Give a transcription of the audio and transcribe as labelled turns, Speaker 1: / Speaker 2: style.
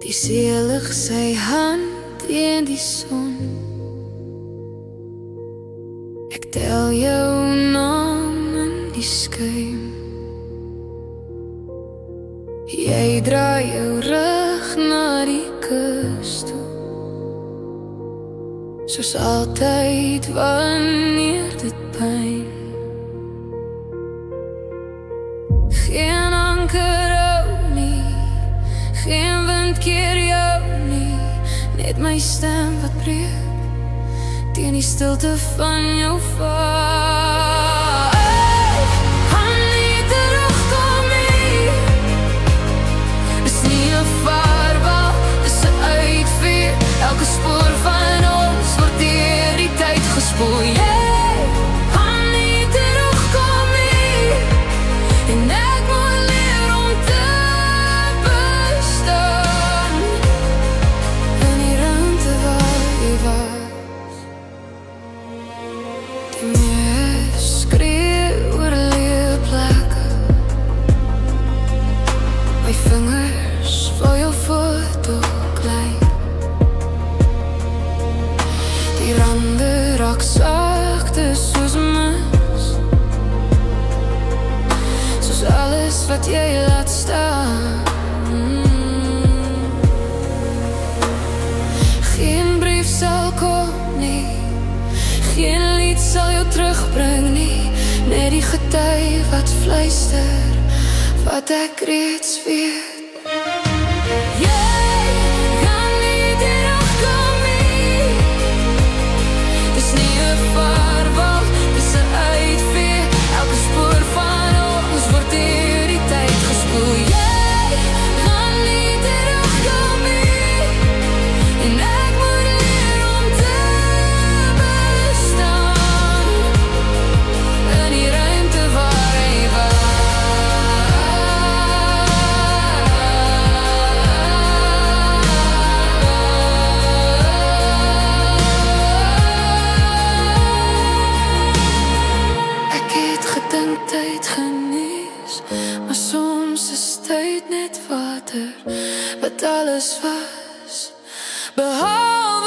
Speaker 1: Die seelig sy hand teen die son. Ek tel jou naam in die skuim. Jy draai jou rug na die kus toe, soos altyd wanneer dit pyn. Geen anker hou nie, geen wind keer jou nie, net my stem wat breek teen die stilte van jou vaar. Elke spoor van ons word deur die tyd gespoel. Jy gaan nie terugkom nie, en ek moet leer om te bestaan in die ruimte waar jy was. Die mees skreeu oor leë plekke, my vingers val jou foto klein. Die rande raak sagte soos mis, soos alles wat jy laat staan. Geen brief sal kom nie, geen lied sal jou terugbring nie, net die gety wat fluister, wat ek reeds weet. Tyd genees, maar soms is tyd net water wat alles was, behalwe